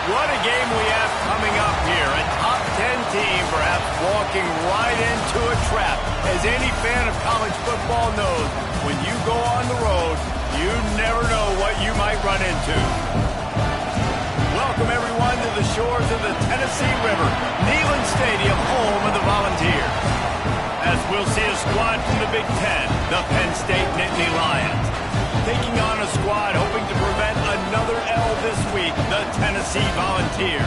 What a game we have coming up here. A top 10 team perhaps walking right into a trap. As any fan of college football knows, when you go on the road, you never know what you might run into. Welcome everyone to the shores of the Tennessee River, Neyland Stadium, home of the Volunteers. As we'll see a squad from the Big Ten, the Penn State Nittany Lions, taking on a squad hoping to prevent another L this week, the Tennessee Volunteers.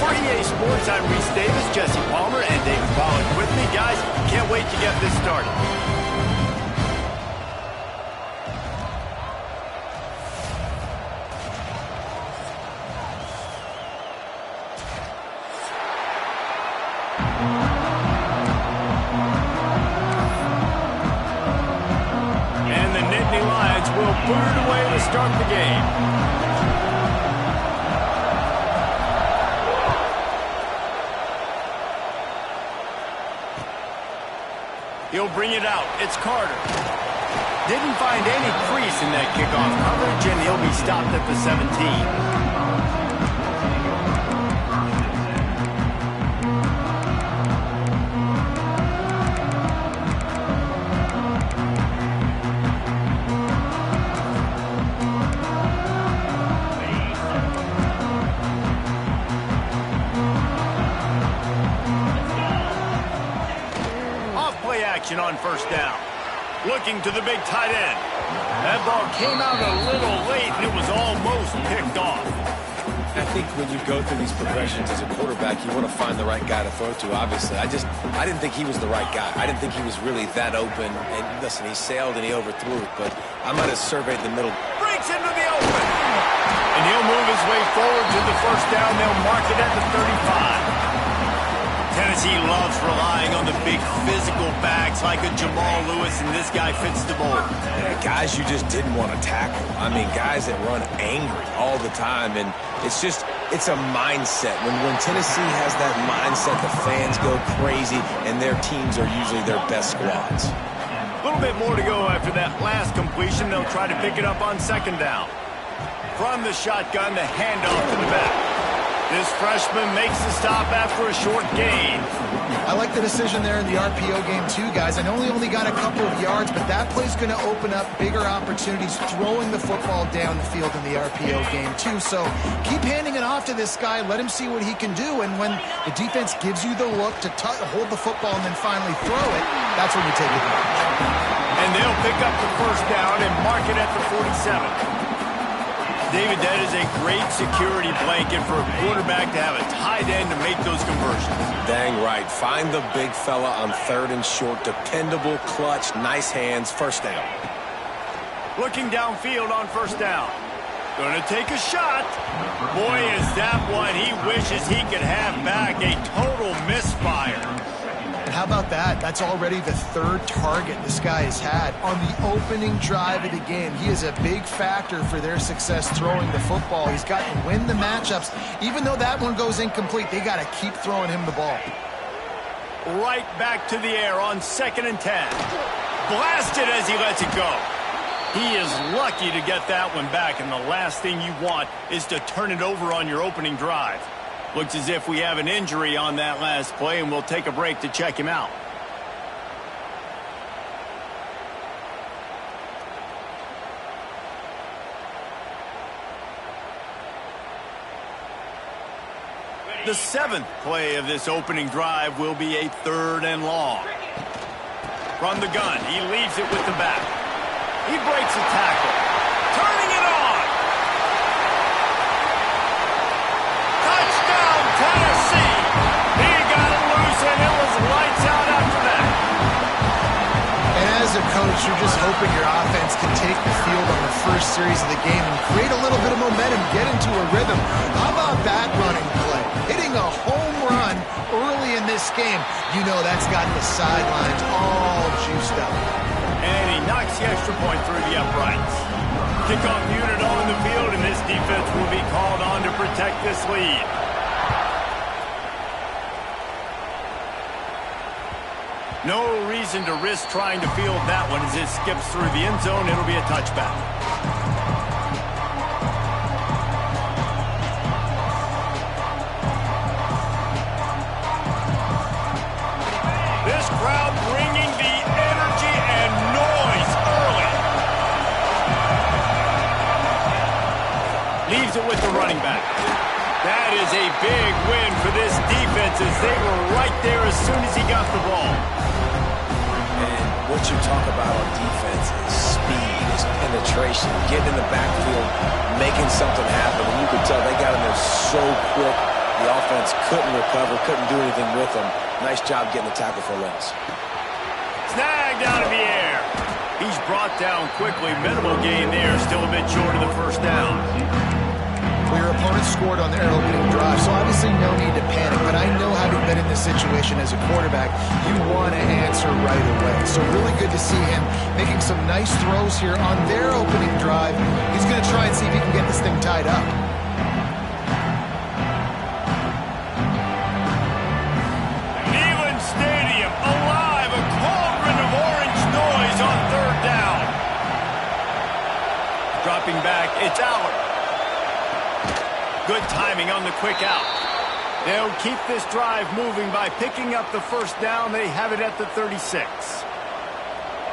For EA Sports, I'm Reese Davis, Jesse Palmer, and David Pollack with me. Guys, can't wait to get this started. And the Nittany Lions will put it away to start the game. He'll bring it out. It's Carter. Didn't find any crease in that kickoff coverage, and he'll be stopped at the 17. On first down. Looking to the big tight end. That ball came out a little late, and it was almost picked off. I think when you go through these progressions as a quarterback, you want to find the right guy to throw to, obviously. I didn't think he was the right guy. I didn't think he was really that open. And listen, he sailed and he overthrew it, but I might have surveyed the middle. Breaks into the open. And he'll move his way forward to the first down. They'll mark it at the 35. Tennessee loves relying on the big physical backs like a Jamal Lewis, and this guy fits the mold. Yeah, guys you just didn't want to tackle. I mean, guys that run angry all the time, and it's a mindset. When Tennessee has that mindset, the fans go crazy, and their teams are usually their best squads. A little bit more to go after that last completion. They'll try to pick it up on second down. From the shotgun, the handoff to the back. This freshman makes the stop after a short gain. I like the decision there in the RPO game too, guys. I know he only got a couple of yards, but that play's going to open up bigger opportunities throwing the football down the field in the RPO game too. So keep handing it off to this guy. Let him see what he can do. And when the defense gives you the look to hold the football and then finally throw it, that's when you take advantage. And they'll pick up the first down and mark it at the 47. David, that is a great security blanket for a quarterback to have a tight end to make those conversions. Dang right. Find the big fella on third and short. Dependable, clutch, nice hands. First down. Looking downfield on first down. Going to take a shot. Boy, is that one he wishes he could have back. A total misfire. How about that? That's already the third target this guy has had on the opening drive of the game. He is a big factor for their success throwing the football. He's got to win the matchups. Even though that one goes incomplete, they got to keep throwing him the ball. Right back to the air on 2nd and 10. Blasted as he lets it go. He is lucky to get that one back, and the last thing you want is to turn it over on your opening drive. Looks as if we have an injury on that last play, and we'll take a break to check him out. The 7th play of this opening drive will be a 3rd and long. From the gun, he leaves it with the back. He breaks a tackle. Turning it on. Touchdown, Tennessee. He got it loose, and it was lights out after that. And as a coach, you're just hoping your offense can take the field on the first series of the game and create a little bit of momentum, get into a rhythm. How about that running play? Hitting a home run early in this game. You know that's got the sidelines all juiced up. And he knocks the extra point through the uprights. Kickoff unit on the field, and this defense will be called on to protect this lead. No reason to risk trying to field that one as it skips through the end zone. It'll be a touchback. leaves it with the running back. That is a big win for this defense as they were right there as soon as he got the ball. And what you talk about on defense is speed, is penetration, getting in the backfield, making something happen. And you could tell they got in there so quick. The offense couldn't recover, couldn't do anything with them. Nice job getting the tackle for loss. Snagged out of the air. He's brought down quickly. Minimal gain there. Still a bit short of the first down. Well, your opponent scored on their opening drive, so obviously no need to panic. But I know, having been in this situation as a quarterback, you want to answer right away. So really good to see him making some nice throws here on their opening drive. He's going to try and see if he can get this thing tied up. Neyland Stadium alive. A cauldron of orange noise on third down. Dropping back, it's Allard. Good timing on the quick out. They'll keep this drive moving by picking up the first down. They have it at the 36.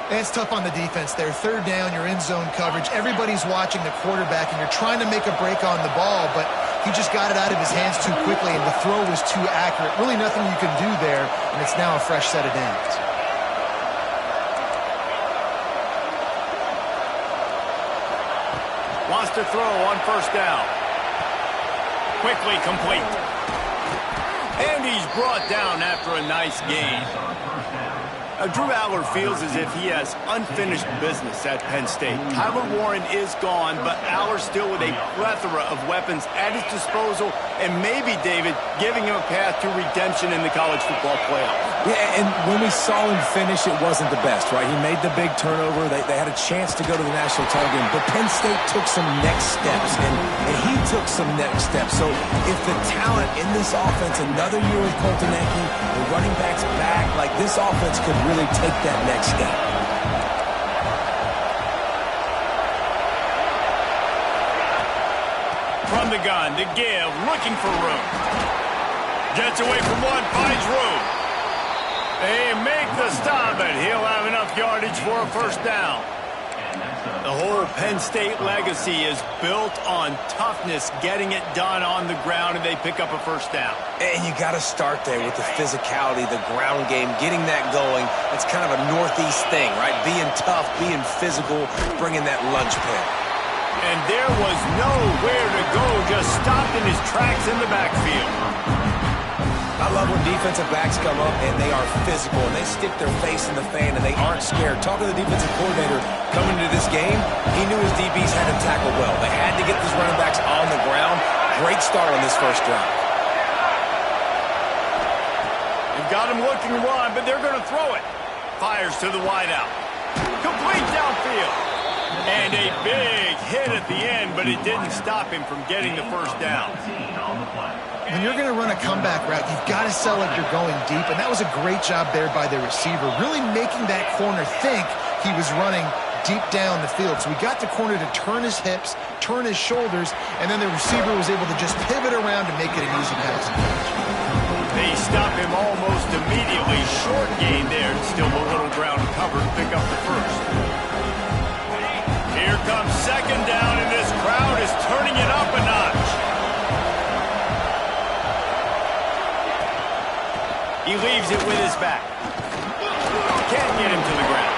It's tough on the defense there. Third down, you're in zone coverage. Everybody's watching the quarterback, and you're trying to make a break on the ball, but he just got it out of his hands too quickly, and the throw was too accurate. Really nothing you can do there, and it's now a fresh set of downs. Wants to throw on first down. Quickly complete. And he's brought down after a nice gain. Drew Allard feels as if he has unfinished business at Penn State. Tyler Warren is gone, but Allard still with a plethora of weapons at his disposal, and maybe, David, giving him a path to redemption in the college football playoff. Yeah, and when we saw him finish, it wasn't the best, right? He made the big turnover. They had a chance to go to the national title game, but Penn State took some next steps, and he took some next steps. So if the talent in this offense, another year with Colton Ncaa, the running backs back, like this offense could really take that next step. From the gun to give, looking for room. Gets away from one, finds room. They make the stop, and he'll have enough yardage for a first down. The whole Penn State legacy is built on toughness, getting it done on the ground, and they pick up a first down. And you got to start there with the physicality, the ground game, getting that going. It's kind of a Northeast thing, right? Being tough, being physical, bringing that lunge pin. And there was nowhere to go, just stopped in his tracks in the backfield. I love when defensive backs come up and they are physical and they stick their face in the fan and they aren't scared. Talking to the defensive coordinator coming into this game, he knew his DBs had to tackle well. They had to get these running backs on the ground. Great start on this first drive. They've got him looking to run, but they're going to throw it. Fires to the wideout. Complete downfield. And a big hit at the end, but it didn't stop him from getting the first down. When you're going to run a comeback route, you've got to sell like you're going deep, and that was a great job there by the receiver, really making that corner think he was running deep down the field. So we got the corner to turn his hips, turn his shoulders, and then the receiver was able to just pivot around and make it an easy pass. They stop him almost immediately. Short gain there. Still a little ground covered. Pick up the first. Here comes second down, and this crowd is turning it up a notch. He leaves it with his back. Can't get him to the ground.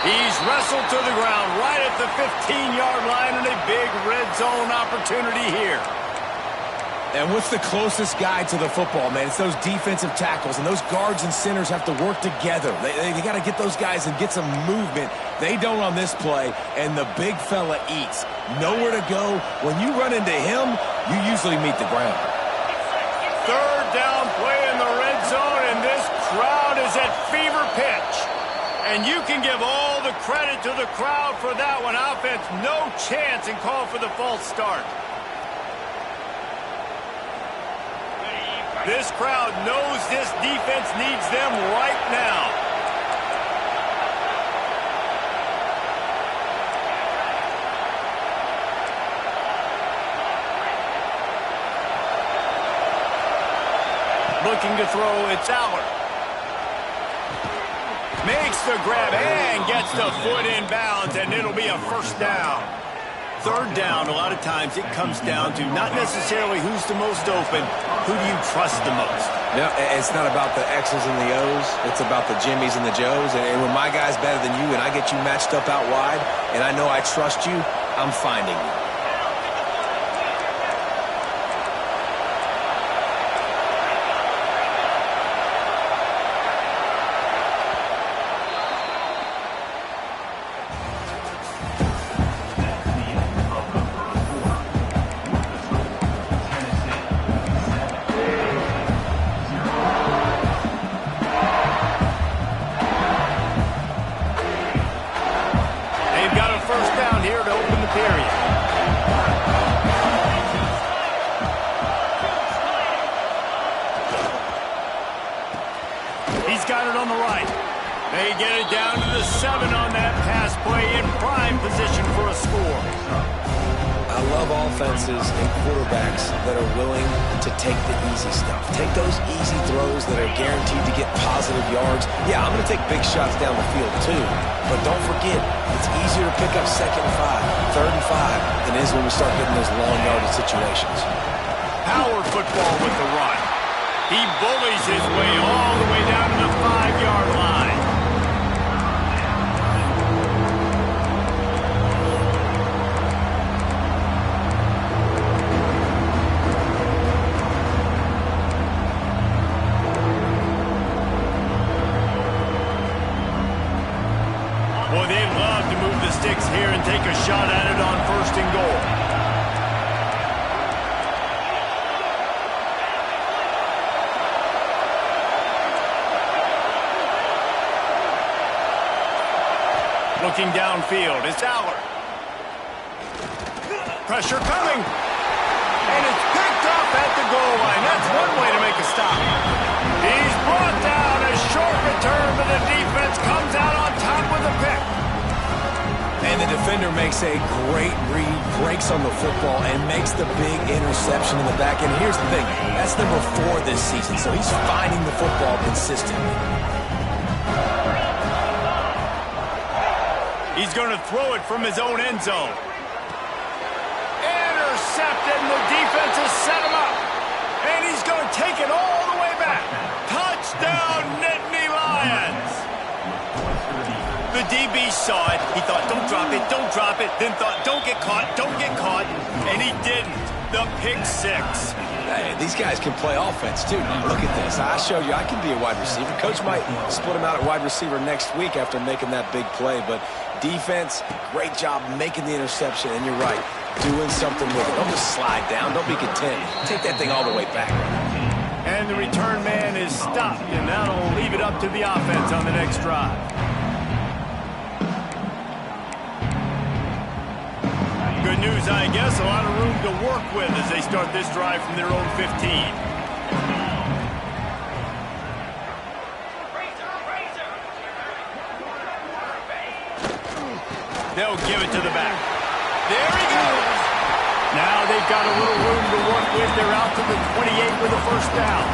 He's wrestled to the ground right at the 15-yard line, and a big red zone opportunity here. And what's the closest guy to the football, man? It's those defensive tackles, and those guards and centers have to work together. They got to get those guys and get some movement. They don't on this play, and the big fella eats. Nowhere to go. When you run into him, you usually meet the ground. Third down play in the red zone, and this crowd is at fever pitch. And you can give all the credit to the crowd for that one. Offense, no chance, and call for the false start. This crowd knows this defense needs them right now. Looking to throw, it's Allard. Makes the grab and gets the foot in bounds, and it'll be a first down. Third down, a lot of times it comes down to not necessarily who's the most open, who do you trust the most? No, it's not about the X's and the O's. It's about the Jimmies and the Joes. And when my guy's better than you and I get you matched up out wide and I know I trust you, I'm finding you. Got it on the right. They get it down to the 7 on that pass play in prime position for a score. I love offenses and quarterbacks that are willing to take the easy stuff. Take those easy throws that are guaranteed to get positive yards. Yeah, I'm going to take big shots down the field too. But don't forget, it's easier to pick up 2nd and 5, 3rd and 5 than it is when we start getting those long yardage situations. Power football with the run. He bullies his way all the way down to the 5-yard line. Boy, they'd love to move the sticks here and take a shot at it on 1st and goal. Looking downfield, it's Allard. Pressure coming. And it's picked up at the goal line. That's one way to make a stop. He's brought down, a short return, but the defense comes out on top with a pick. And the defender makes a great read, breaks on the football, and makes the big interception in the back. And here's the thing, that's number 4 this season, so he's finding the football consistently. He's going to throw it from his own end zone. Intercepted, and the defense has set him up. And he's going to take it all the way back. Touchdown, Nittany Lions. The DB saw it. He thought, don't drop it, don't drop it. Then thought, don't get caught, don't get caught. And he didn't. The pick 6. Hey, these guys can play offense, too. Now, look at this. I showed you I can be a wide receiver. Coach might split him out at wide receiver next week after making that big play. But defense, great job making the interception. And you're right, doing something with it. Don't just slide down. Don't be content. Take that thing all the way back. And the return man is stopped. And that'll leave it up to the offense on the next drive. Good news, I guess. A lot of room to work with as they start this drive from their own 15. They'll give it to the back. There he goes. Now they've got a little room to work with. They're out to the 28 with a 1st down.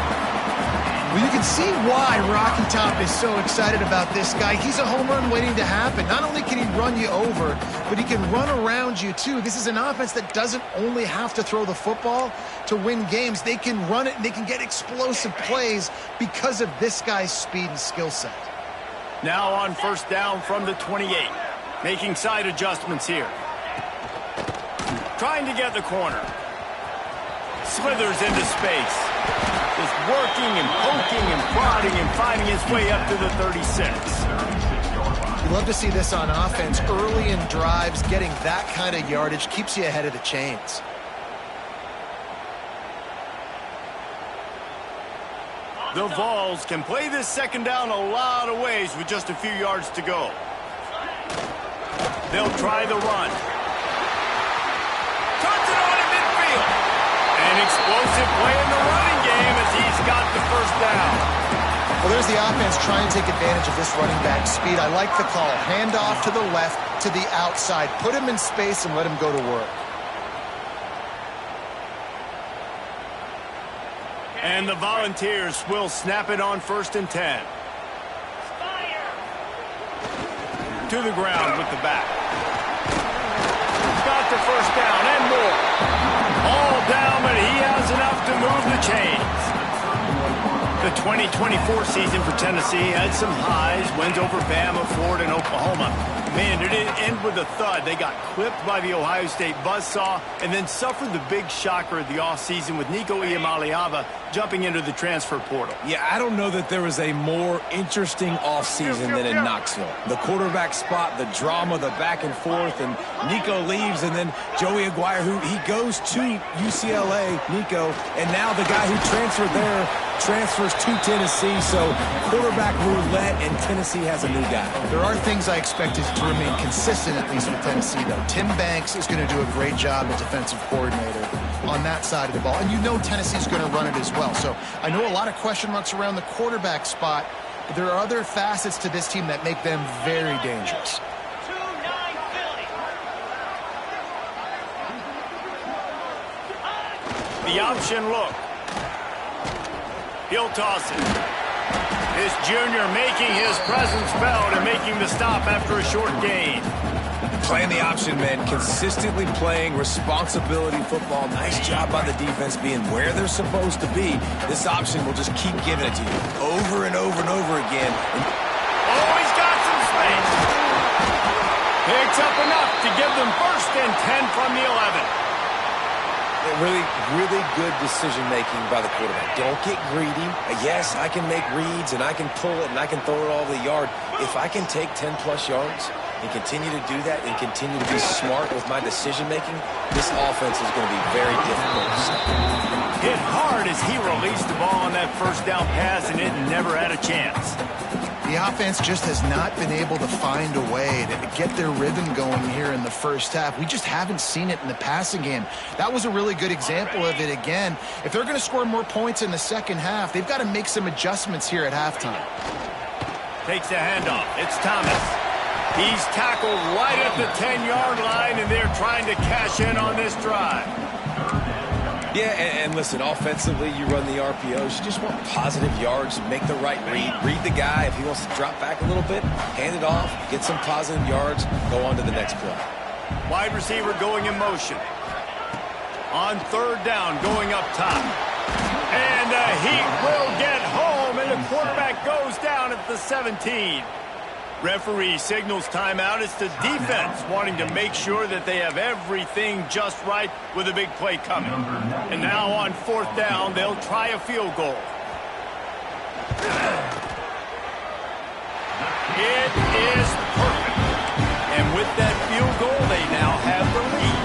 Well, you can see why Rocky Top is so excited about this guy. He's a home run waiting to happen. Not only can he run you over, but he can run around you, too. This is an offense that doesn't only have to throw the football to win games. They can run it, and they can get explosive plays because of this guy's speed and skill set. Now on 1st down from the 28. Making side adjustments here. Trying to get the corner. Slithers into space. Just working and poking and prodding and finding his way up to the 36. You love to see this on offense. Early in drives, getting that kind of yardage keeps you ahead of the chains. The Vols can play this 2nd down a lot of ways with just a few yards to go. They'll try the run. Turns it on in midfield. An explosive play in the running game as he's got the 1st down. Well, there's the offense trying to take advantage of this running back speed. I like the call. Hand off to the left, to the outside. Put him in space and let him go to work. And the Volunteers will snap it on 1st and 10. To the ground with the back. Got the 1st chains. The 2024 season for Tennessee had some highs, wins over Bama, Florida, and Oklahoma. Man, it didn't end with a thud. They got clipped by the Ohio State buzzsaw and then suffered the big shocker of the offseason with Nico Iamaleava jumping into the transfer portal. Yeah, I don't know that there was a more interesting offseason than in Knoxville. The quarterback spot, the drama, the back and forth, and Nico leaves, and then Joey Aguirre, who he goes to UCLA, Nico, and now the guy who transferred there transfers to Tennessee, so quarterback roulette, and Tennessee has a new guy. There are things I expected to remain consistent, at least with Tennessee, though. Tim Banks is going to do a great job as defensive coordinator on that side of the ball, and you know Tennessee's going to run it as well. So I know a lot of question marks around the quarterback spot, but there are other facets to this team that make them very dangerous. The option look. He'll toss it. This junior making his presence felt and making the stop after a short gain. Playing the option, man. Consistently playing responsibility football. Nice job by the defense being where they're supposed to be. This option will just keep giving it to you over and over and over again. Oh, he's got some space. Picks up enough to give them 1st and 10 from the 11. Really good decision-making by the quarterback. Don't get greedy. Yes, I can make reads, and I can pull it, and I can throw it all the yard. If I can take 10-plus yards and continue to do that and continue to be smart with my decision-making, this offense is going to be very difficult to stop. Hit hard as he released the ball on that 1st down pass, and it never had a chance. The offense just has not been able to find a way to get their rhythm going here in the first half. We just haven't seen it in the passing game. That was a really good example of it again. If they're going to score more points in the second half, they've got to make some adjustments here at halftime. Takes the handoff. It's Thomas. He's tackled right at the 10-yard line, and they're trying to cash in on this drive. Yeah, and listen, offensively, you run the RPOs. You just want positive yards, make the right read. Read the guy. If he wants to drop back a little bit, hand it off, get some positive yards, go on to the next play. Wide receiver going in motion. On 3rd down, going up top. And the Heat will get home, and the quarterback goes down at the 17. Referee signals timeout. It's the defense wanting to make sure that they have everything just right with a big play coming. And now on 4th down, they'll try a field goal. It is perfect. And with that field goal, they now have the lead.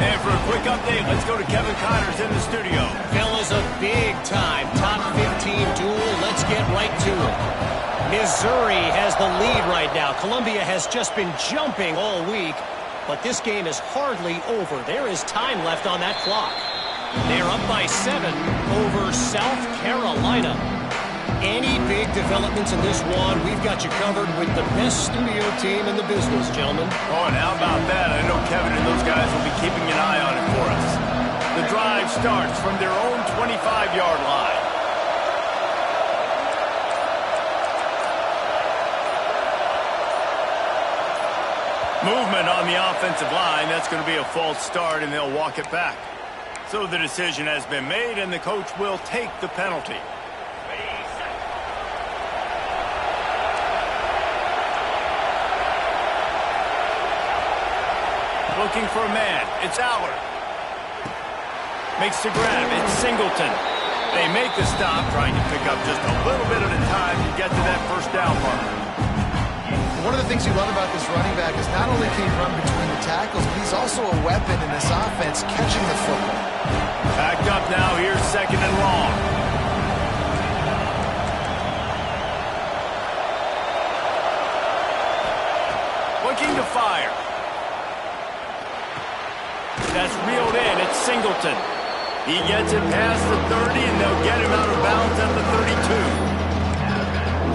And for a quick update, let's go to Kevin Connors in the studio. Fellas, a big-time top 15 duel. Let's get right to it. Missouri has the lead right now. Columbia has just been jumping all week, but this game is hardly over. There is time left on that clock. They're up by 7 over South Carolina. Any big developments in this one, we've got you covered with the best studio team in the business, gentlemen. Oh, and how about that? I know Kevin and those guys will be keeping an eye on it for us. The drive starts from their own 25-yard line. Movement on the offensive line. That's going to be a false start, and they'll walk it back. So the decision has been made, and the coach will take the penalty. Looking for a man. It's Allard. Makes the grab. It's Singleton. They make the stop, trying to pick up just a little bit at a time to get to that 1st down marker. One of the things you love about this running back is not only can he run between the tackles, but he's also a weapon in this offense catching the football. Backed up now. Here's 2nd and long. Looking to fire. That's reeled in. It's Singleton. He gets it past the 30, and they'll get him out of bounds at the 32.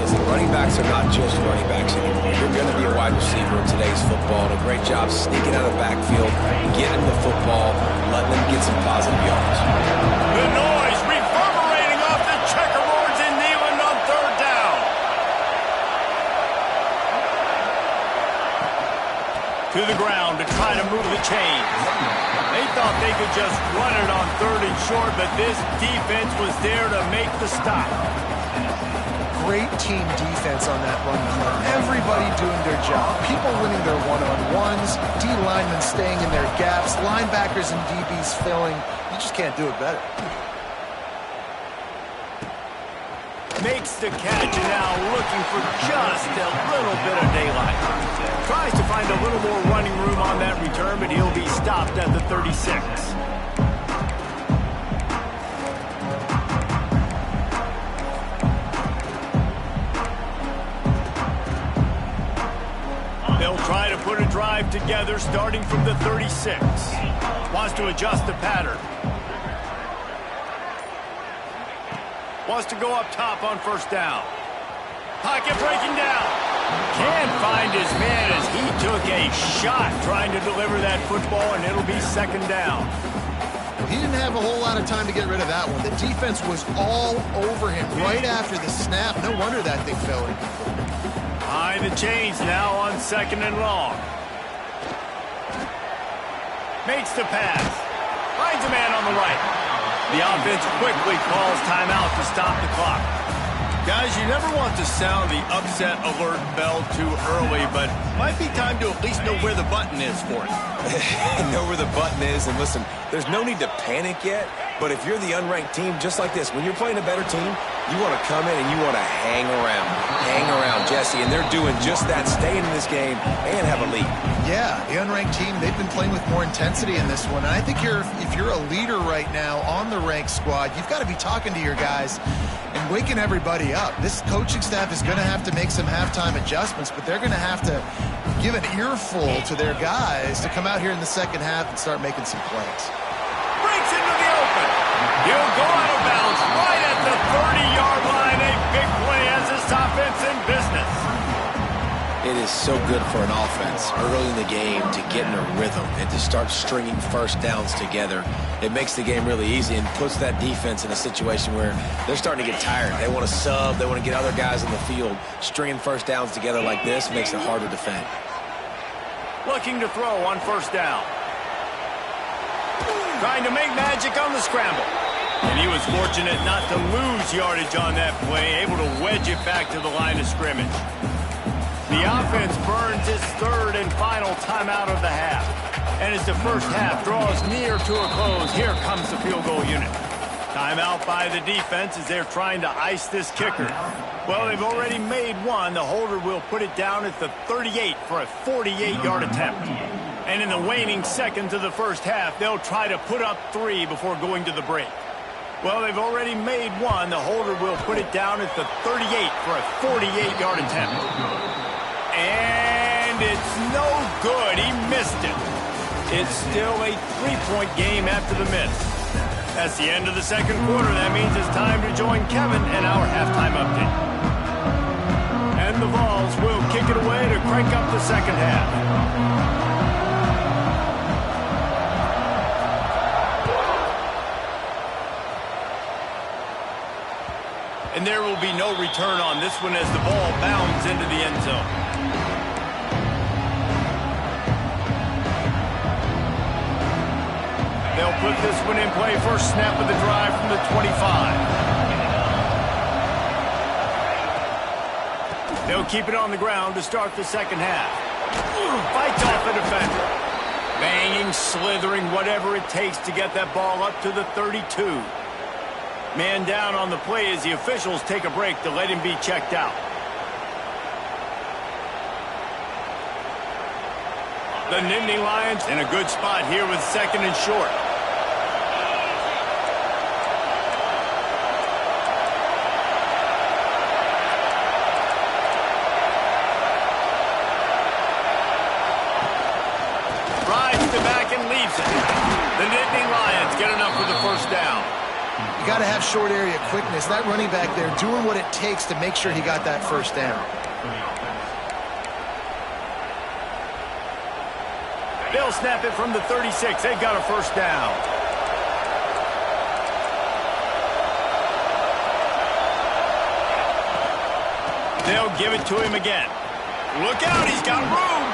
Listen, running backs are not just running backs anymore. You're going to be a wide receiver in today's football, and a great job sneaking out of the backfield, getting the football, letting them get some positive yards. The noise reverberating off the checkerboards in Neyland on 3rd down. To the ground to try to move the chains. They thought they could just run it on 3rd and short, but this defense was there to make the stop. Great team defense on that run play. Everybody doing their job. People winning their one-on-ones, D linemen staying in their gaps, linebackers and DBs filling. You just can't do it better. Makes the catch and now looking for just a little bit of daylight. Tries to find a little more running room on that return, but he'll be stopped at the 36. They'll try to put a drive together starting from the 36. Wants to adjust the pattern. Wants to go up top on 1st down. Pocket breaking down. Can't find his man as he took a shot trying to deliver that football, and it'll be 2nd down. He didn't have a whole lot of time to get rid of that one. The defense was all over him right after the snap. No wonder that thing fell in. Behind the chains now on 2nd and long. Makes the pass. Finds a man on the right. The offense quickly calls timeout to stop the clock. Guys, you never want to sound the upset alert bell too early, but might be time to at least know where the button is for it. Know where the button is, and listen, there's no need to panic yet, but if you're the unranked team, just like this, when you're playing a better team, you want to come in and you want to hang around, Jesse, and they're doing just that, staying in this game and have a lead. Yeah, the unranked team, they've been playing with more intensity in this one. And I think if you're a leader right now on the ranked squad, you've got to be talking to your guys and waking everybody up. This coaching staff is going to have to make some halftime adjustments, but they're going to have to give an earful to their guys to come out here in the 2nd half and start making some plays. Breaks into the open. He'll go out of bounds right at the 30-yard line. A big play as this offense in business. It is so good for an offense early in the game to get in a rhythm and to start stringing 1st downs together. It makes the game really easy and puts that defense in a situation where they're starting to get tired. They want to sub. They want to get other guys in the field. Stringing 1st downs together like this makes it hard to defend. Looking to throw on 1st down. Trying to make magic on the scramble. And he was fortunate not to lose yardage on that play, able to wedge it back to the line of scrimmage. The offense burns its 3rd and final timeout of the half. And as the 1st half draws near to a close, here comes the field goal unit. Timeout by the defense as they're trying to ice this kicker. Well, they've already made one. The holder will put it down at the 38 for a 48-yard attempt. And in the waning seconds of the 1st half, they'll try to put up 3 before going to the break. Well, they've already made one. The holder will put it down at the 38 for a 48-yard attempt. And it's no good. He missed it. It's still a 3-point game after the miss. That's the end of the 2nd quarter. That means it's time to join Kevin and our halftime update. And the Vols will kick it away to crank up the 2nd half. And there will be no return on this one as the ball bounds into the end zone. They'll put this one in play. First snap of the drive from the 25. They'll keep it on the ground to start the 2nd half. Fights off the defender. Banging, slithering, whatever it takes to get that ball up to the 32. Man down on the play as the officials take a break to let him be checked out. The Nittany Lions in a good spot here with 2nd and short. The Nittany Lions get enough for the 1st down. You got to have short area quickness. That running back there doing what it takes to make sure he got that 1st down. They'll snap it from the 36. They've got a 1st down. They'll give it to him again. Look out, he's got room.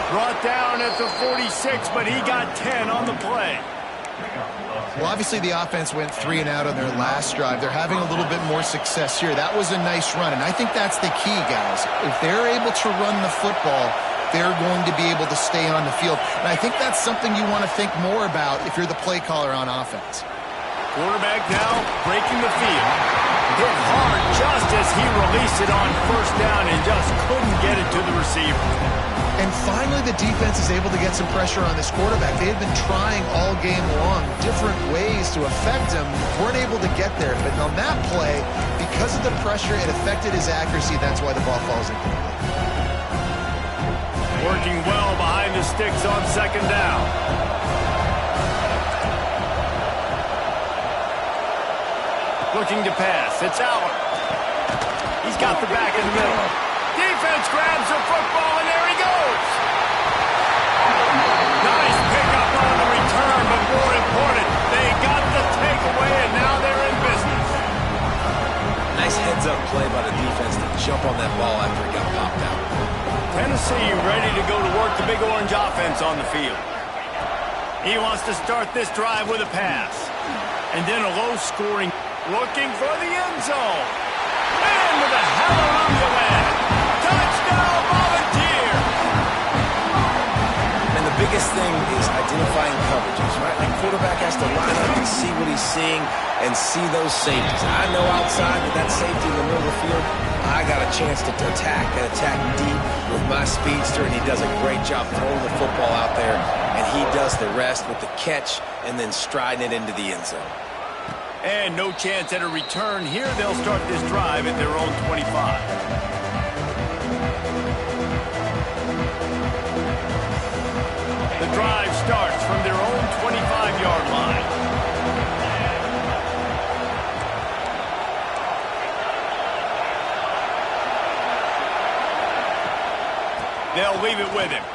Brought down at the 46, but he got 10 on the play. Well, obviously the offense went 3 and out on their last drive. They're having a little bit more success here. That was a nice run, and I think that's the key, guys. If they're able to run the football, they're going to be able to stay on the field. And I think that's something you want to think more about if you're the play caller on offense. Quarterback now breaking the field. Hit hard just as he released it on first down and just couldn't get it to the receiver. And finally, the defense is able to get some pressure on this quarterback. They had been trying all game long different ways to affect him. Weren't able to get there. But on that play, because of the pressure, it affected his accuracy. That's why the ball falls incomplete. Working well behind the sticks on second down. Looking to pass. It's Allen. He's got the back in the middle. Defense grabs the football, and there he goes. Nice pickup on the return, but more important, they got the takeaway, and now they're in business. Nice heads-up play by the defense to jump on that ball after it got popped out. Tennessee ready to go to work the Big Orange offense on the field. He wants to start this drive with a pass. And then a low-scoring, looking for the end zone. And with a hallelujah land. Touchdown, Volunteer! And the biggest thing is identifying coverages, right? The quarterback has to line up and see what he's seeing and see those safeties. I know outside with that safety in the middle of the field, I got a chance to attack and attack deep with my speedster, and he does a great job throwing the football out there, and he does the rest with the catch and then striding it into the end zone. And no chance at a return here. They'll start this drive at their own 25. The drive starts from their own 25-yard line. They'll leave it with him.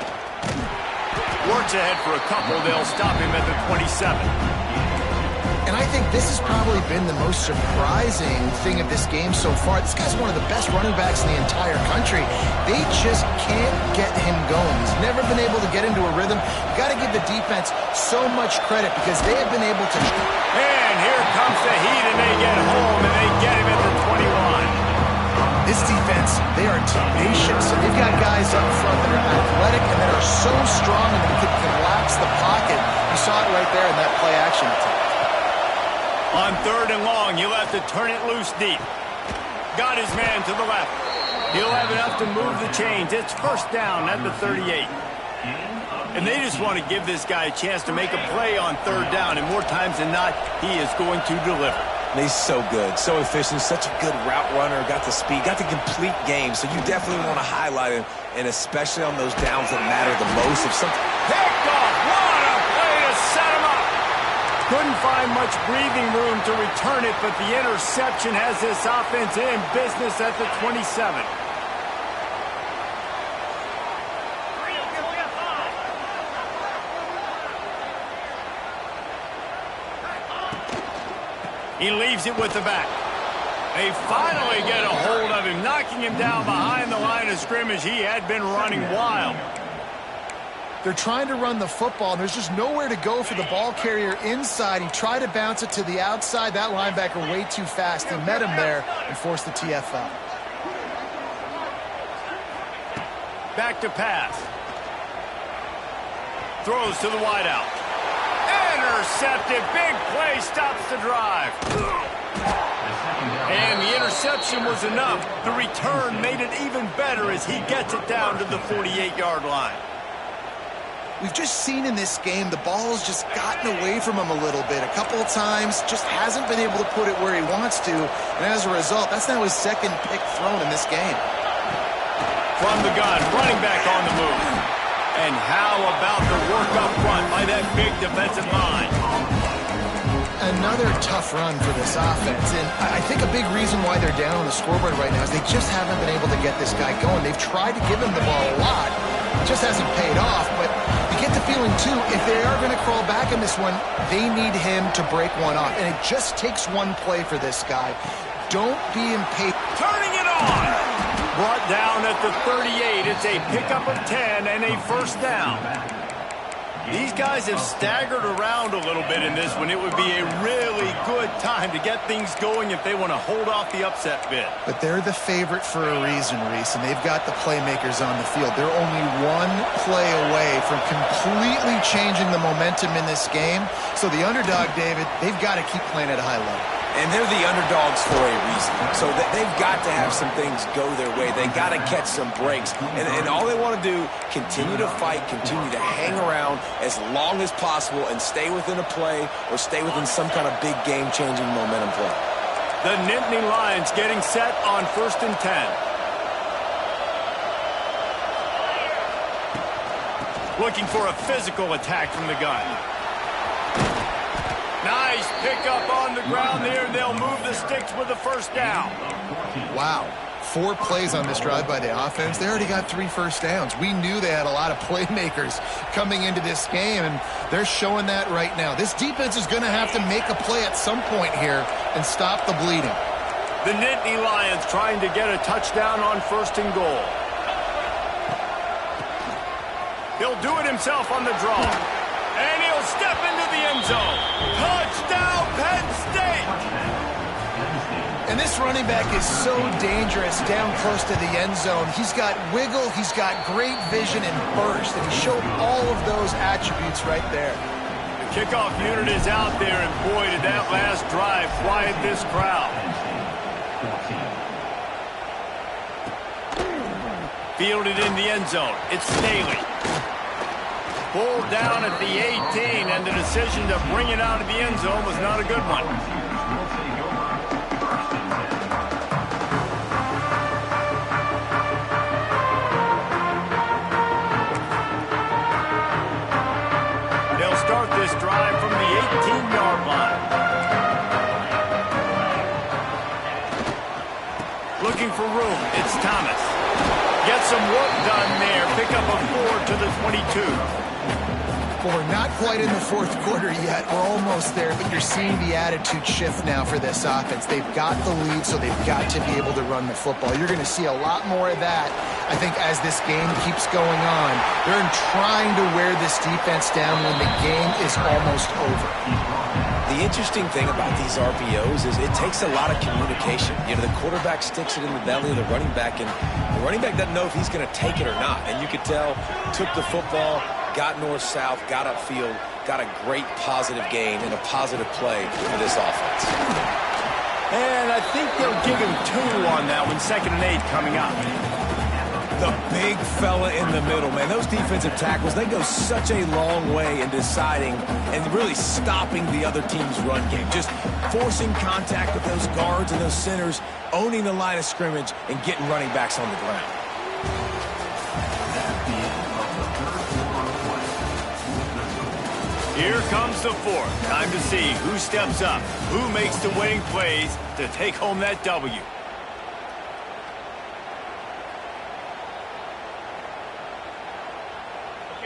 Works ahead for a couple. They'll stop him at the 27. And I think this has probably been the most surprising thing of this game so far. This guy's one of the best running backs in the entire country. They just can't get him going. He's never been able to get into a rhythm. You got to give the defense so much credit because they have been able to. And here comes the heat, and they get home, and they get him at the 21. This defense, they are tenacious, and they've got guys up front that are athletic and that are so strong and they can collapse the pocket. You saw it right there in that play action attack. On third and long, he'll have to turn it loose deep. Got his man to the left. He'll have enough to move the chains. It's first down at the 38. And they just want to give this guy a chance to make a play on third down, and more times than not, he is going to deliver. He's so good, so efficient, such a good route runner, got the speed, got the complete game, so you definitely want to highlight him, and especially on those downs that matter the most. If something picked off, what a play to set him up! Couldn't find much breathing room to return it, but the interception has this offense in business at the 27. He leaves it with the back. They finally get a hold of him, knocking him down behind the line of scrimmage. He had been running wild. They're trying to run the football, and there's just nowhere to go for the ball carrier inside. He tried to bounce it to the outside. That linebacker way too fast. He met him there and forced the TFL. Back to pass. Throws to the wideout. Intercepted. Big play stops the drive. And the interception was enough. The return made it even better as he gets it down to the 48-yard line. We've just seen in this game the ball's just gotten away from him a little bit. A couple of times, just hasn't been able to put it where he wants to. And as a result, that's now his second pick thrown in this game. From the gun, running back on the move. And how about the work up front by that big defensive line? Another tough run for this offense. And I think a big reason why they're down on the scoreboard right now is they just haven't been able to get this guy going. They've tried to give him the ball a lot. It just hasn't paid off. But you get the feeling, too, if they are going to crawl back in this one, they need him to break one off. And it just takes one play for this guy. Don't be impatient. Turning it on. Brought down at the 38. It's a pickup of 10 and a first down. These guys have staggered around a little bit in this one. It would be a really good time to get things going if they want to hold off the upset bid. But they're the favorite for a reason, Reese, and they've got the playmakers on the field. They're only one play away from completely changing the momentum in this game. So the underdog, David, they've got to keep playing at a high level. And they're the underdogs for a reason. So they've got to have some things go their way. They got to catch some breaks. And all they want to do, continue to fight, continue to hang around as long as possible and stay within a play or stay within some kind of big game-changing momentum play. The Nittany Lions getting set on 1st and 10. Looking for a physical attack from the gun. Nice pickup on the ground there. They'll move the sticks with the first down. Wow. 4 plays on this drive by the offense. They already got 3 first downs. We knew they had a lot of playmakers coming into this game, and they're showing that right now. This defense is going to have to make a play at some point here and stop the bleeding. The Nittany Lions trying to get a touchdown on 1st and goal. He'll do it himself on the draw. And he'll step into the end zone. Touchdown, Penn State! And this running back is so dangerous down close to the end zone. He's got wiggle, he's got great vision and burst, and he showed all of those attributes right there. The kickoff unit is out there, and boy, did that last drive quiet this crowd. Fielded in the end zone. It's Staley. Pulled down at the 18, and the decision to bring it out of the end zone was not a good one. They'll start this drive from the 18-yard line. Looking for room. It's Thomas. Get some work done there. Pick up a 4 to the 22. Well, we're not quite in the 4th quarter yet. We're almost there, but you're seeing the attitude shift now for this offense. They've got the lead, so they've got to be able to run the football. You're going to see a lot more of that, I think, as this game keeps going on. They're trying to wear this defense down when the game is almost over. The interesting thing about these RPOs is it takes a lot of communication. You know, the quarterback sticks it in the belly of the running back, and the running back doesn't know if he's going to take it or not. And you could tell, took the football, got north-south, got upfield, got a great positive gain and a positive play for this offense. And I think they'll give him 2 on that one, 2nd and 8 coming up. The big fella in the middle, man. Those defensive tackles, they go such a long way in deciding and really stopping the other team's run game. Just forcing contact with those guards and those centers, owning the line of scrimmage, and getting running backs on the ground. Here comes the 4th. Time to see who steps up, who makes the winning plays to take home that W.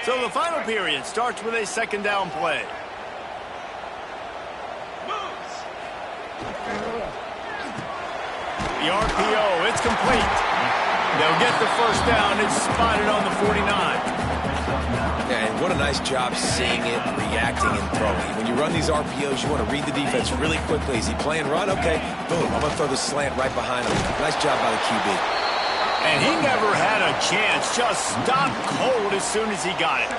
So the final period starts with a 2nd down play. The RPO, it's complete. They'll get the first down. It's spotted on the 49. Yeah, and what a nice job seeing it, reacting, and throwing. When you run these RPOs, you want to read the defense really quickly. Is he playing run? Okay, boom, I'm going to throw the slant right behind him. Nice job by the QB. And he never had a chance. Just stopped cold as soon as he got it.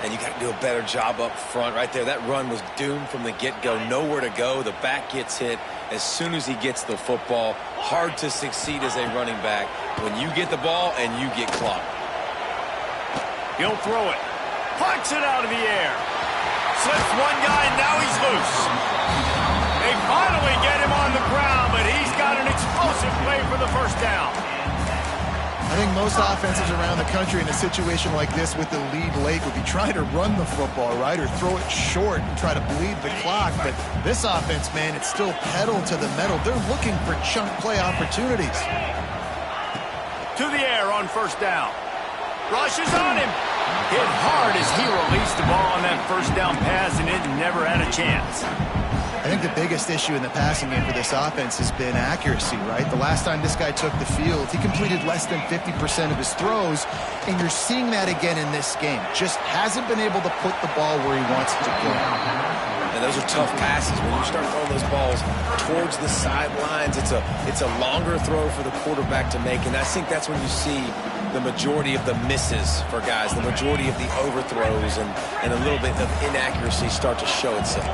And you got to do a better job up front right there. That run was doomed from the get-go. Nowhere to go. The back gets hit as soon as he gets the football. Hard to succeed as a running back when you get the ball and you get clocked. He'll throw it. Plucks it out of the air. Slips one guy, and now he's loose. They finally get him on the ground, but he's got an explosive play for the first down. I think most offenses around the country in a situation like this with the lead late would be trying to run the football, right, or throw it short and try to bleed the clock. But this offense, man, it's still pedal to the metal. They're looking for chunk play opportunities. To the air on first down. Rushes on him. Hit hard as he released the ball on that first down pass, and it never had a chance. I think the biggest issue in the passing game for this offense has been accuracy, right? The last time this guy took the field, he completed less than 50% of his throws, and you're seeing that again in this game. Just hasn't been able to put the ball where he wants it to go. And those are tough passes. When you start throwing those balls towards the sidelines, it's a longer throw for the quarterback to make, and I think that's when you see the majority of the misses for guys, the majority of the overthrows, and a little bit of inaccuracy start to show itself.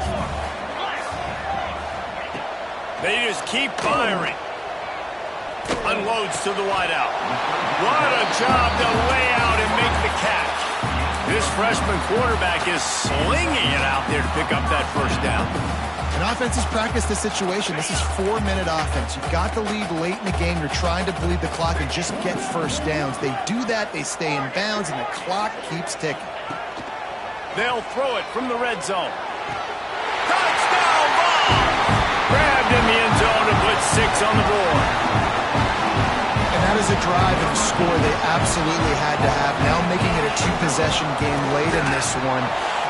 They just keep firing. Unloads to the wideout. What a job to lay out and make the catch. This freshman quarterback is slinging it out there to pick up that first down. And offenses practice the situation. This is 4-minute offense. You've got the lead late in the game. You're trying to bleed the clock and just get first downs. They do that, they stay in bounds, and the clock keeps ticking. They'll throw it from the red zone. Touchdown ball! Grabbed in the end zone to put 6 on the board. And that is a drive and a score they absolutely had to have. Now making it a 2-possession game late in this one.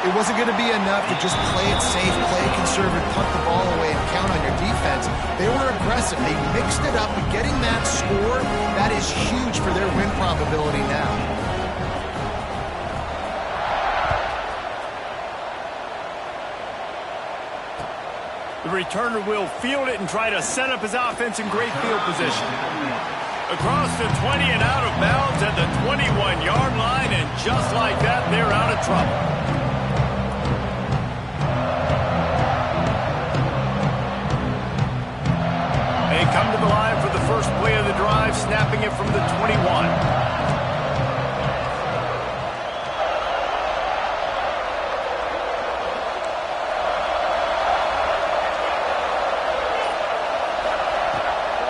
It wasn't going to be enough to just play it safe, play it conservative, punt the ball away, and count on your defense. They were aggressive. They mixed it up, and getting that score, that is huge for their win probability now. The returner will field it and try to set up his offense in great field position. Across the 20 and out of bounds at the 21-yard line, and just like that, they're out of trouble. They come to the line for the first play of the drive, snapping it from the 21.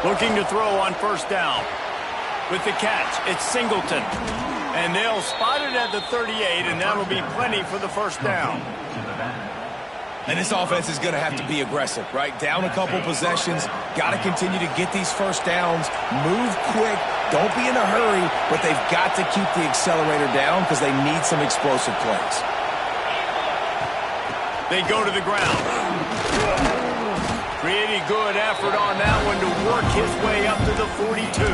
Looking to throw on first down. With the catch, it's Singleton. And they'll spot it at the 38, and that'll be plenty for the first down. And this offense is going to have to be aggressive, right? Down a couple possessions, got to continue to get these first downs, move quick, don't be in a hurry, but they've got to keep the accelerator down because they need some explosive plays. They go to the ground. Pretty good effort on that one to work his way up to the 42.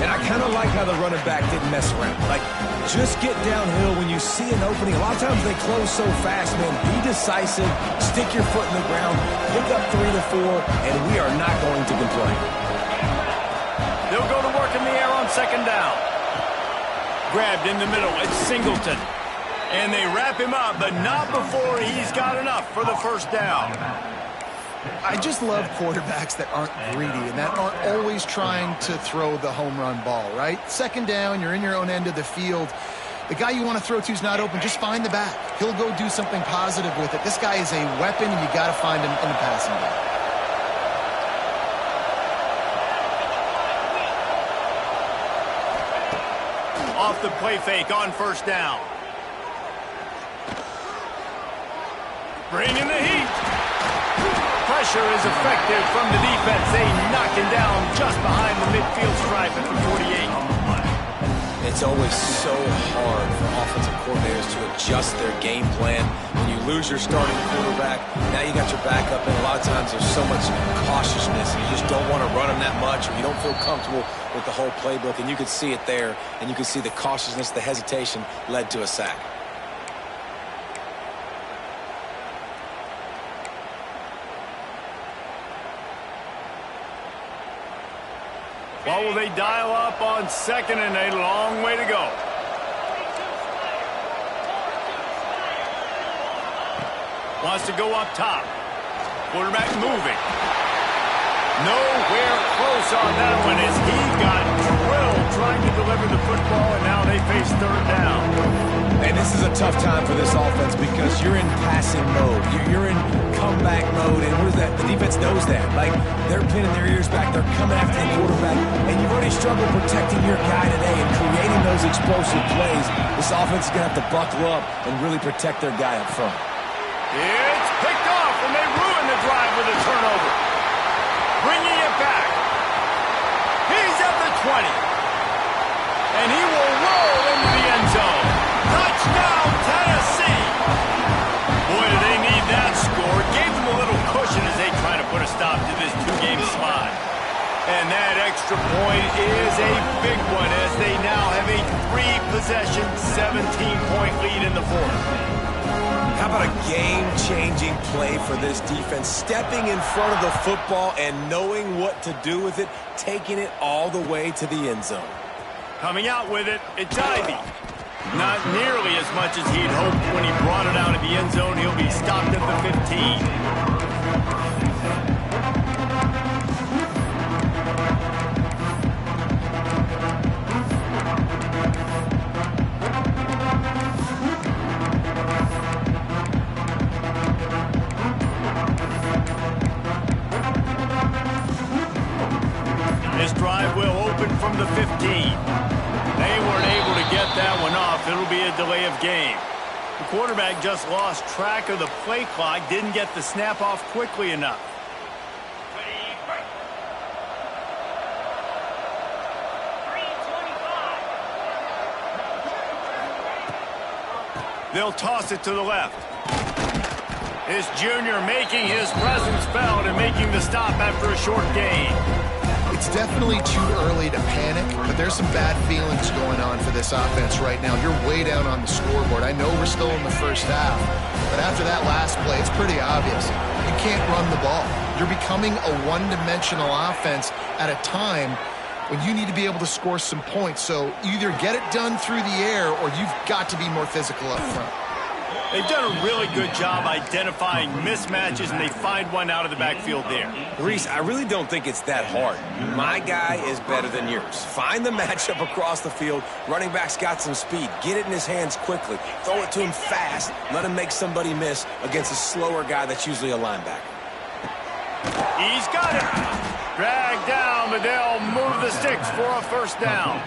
And I kind of like how the running back didn't mess around. Like, just get downhill when you see an opening. A lot of times they close so fast, man. Be decisive, stick your foot in the ground, pick up 3 to 4, and we are not going to complain. They'll go to work in the air on second down. Grabbed in the middle, it's Singleton. And they wrap him up, but not before he's got enough for the first down. I just love quarterbacks that aren't greedy and that aren't always trying to throw the home run ball, right? Second down, you're in your own end of the field. The guy you want to throw to is not open. Just find the back. He'll go do something positive with it. This guy is a weapon, and you got to find him in the passing game. Off the play fake on first down. Bringing the heat. Pressure is effective from the defense. They knock him down just behind the midfield stripe at the 48. It's always so hard for offensive coordinators to adjust their game plan. When you lose your starting quarterback, now you got your backup, and a lot of times there's so much cautiousness. You just don't want to run them that much, or you don't feel comfortable with the whole playbook, and you could see it there, and you could see the cautiousness, the hesitation led to a sack. What will they dial up on second and a long way to go? Wants to go up top. Quarterback moving. Nowhere close on that one as he got drilled trying to deliver the football, and now they face third down. And this is a tough time for this offense because you're in passing mode. You're in comeback mode, and what is that? The defense knows that. Like, they're pinning their ears back. They're coming after the quarterback, and you've already struggled protecting your guy today and creating those explosive plays. This offense is going to have to buckle up and really protect their guy up front. It's picked off, and they ruin the drive with a turnover. Bringing it back. He's at the 20. And he will roll into the end zone. Touchdown, Tennessee. Boy, do they need that score. Gave And that extra point is a big one as they now have a 3-possession, 17-point lead in the fourth. How about a game-changing play for this defense? Stepping in front of the football and knowing what to do with it, taking it all the way to the end zone. Coming out with it, it's Ivy. Not nearly as much as he'd hoped when he brought it out of the end zone. He'll be stopped at the 15. This drive will open from the 15. They weren't able to get that one off. It'll be a delay of game. The quarterback just lost track of the play clock, didn't get the snap off quickly enough. They'll toss it to the left. This junior making his presence felt and making the stop after a short gain. It's definitely too early to panic, but there's some bad feelings going on for this offense right now. You're way down on the scoreboard. I know we're still in the first half, but after that last play, it's pretty obvious. You can't run the ball. You're becoming a one-dimensional offense at a time when you need to be able to score some points. So either get it done through the air or you've got to be more physical up front. They've done a really good job identifying mismatches, and they find one out of the backfield there. Reese, I really don't think it's that hard. My guy is better than yours. Find the matchup across the field. Running back's got some speed. Get it in his hands quickly. Throw it to him fast. Let him make somebody miss against a slower guy that's usually a linebacker. He's got it. Dragged down, but they'll move the sticks for a first down.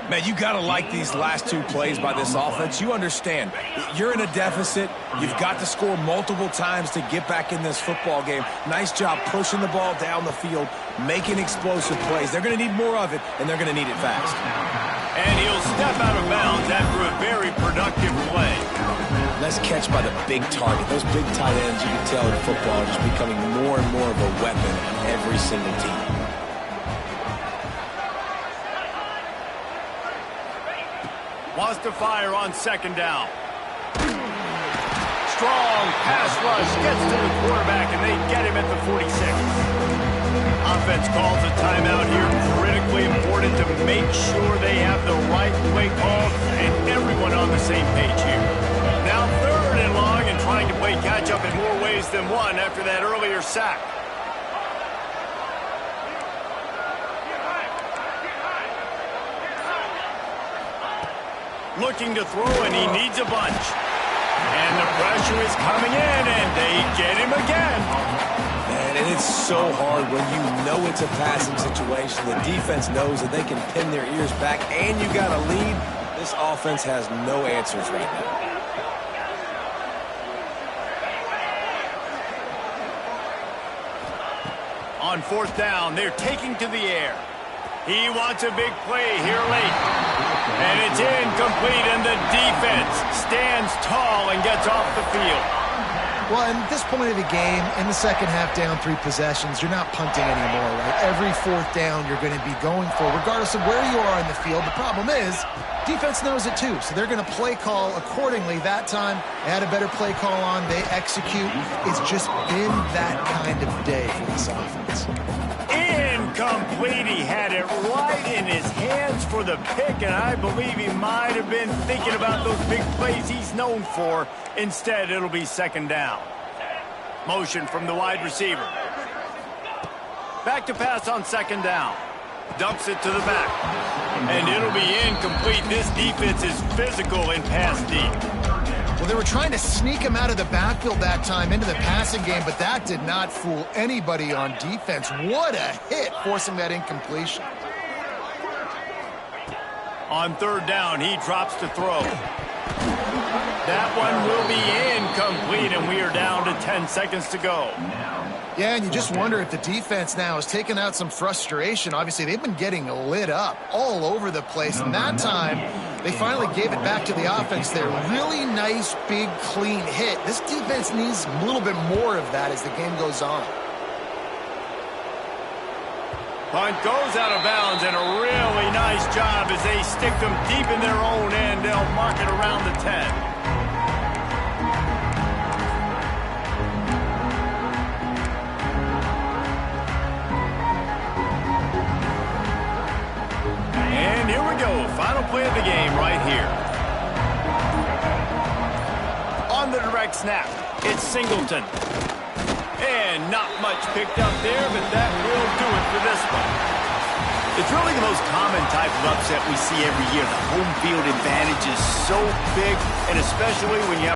Man, you got to like these last two plays by this offense. You understand. You're in a deficit. You've got to score multiple times to get back in this football game. Nice job pushing the ball down the field, making explosive plays. They're going to need more of it, and they're going to need it fast. And he'll step out of bounds after a very productive play. Nice catch by the big target. Those big tight ends, you can tell in football, are just becoming more and more of a weapon on every single team. Wants to fire on second down. Strong pass rush gets to the quarterback, and they get him at the 46. Offense calls a timeout here. Critically important to make sure they have the right play call and everyone on the same page here. Now third and long and trying to play catch-up in more ways than one after that earlier sack. Looking to throw, and he needs a bunch. And the pressure is coming in, and they get him again. Man, and it's so hard when you know it's a passing situation. The defense knows that they can pin their ears back, and you got a lead. This offense has no answers right now. On fourth down, they're taking to the air. He wants a big play here late. And it's incomplete, and the defense stands tall and gets off the field. Well, at this point of the game, in the second half down 3 possessions, you're not punting anymore, right? Every fourth down you're going to be going for, regardless of where you are in the field. The problem is, defense knows it too, so they're going to play call accordingly. That time, they had a better play call on. They execute. It's just been that kind of day for this offense. Incomplete. He had it right in his hands for the pick, and I believe he might have been thinking about those big plays he's known for. Instead, it'll be second down. Motion from the wide receiver. Back to pass on second down. Dumps it to the back. And it'll be incomplete. This defense is physical in pass deep. Well, they were trying to sneak him out of the backfield that time into the passing game, but that did not fool anybody on defense. What a hit, forcing that incompletion. On third down, he drops to throw. That one will be incomplete, and we are down to 10 seconds to go. Yeah, and you just wonder if the defense now has taken out some frustration. Obviously, they've been getting lit up all over the place, and that time they finally gave it back to the offense there. Really nice, big, clean hit. This defense needs a little bit more of that as the game goes on. Punt goes out of bounds, and a really nice job as they stick them deep in their own end. They'll mark it around the 10. And here we go. Final play of the game right here. On the direct snap, it's Singleton. And not much picked up there, but that will do it for this one. It's really the most common type of upset we see every year. The home field advantage is so big, and especially when you have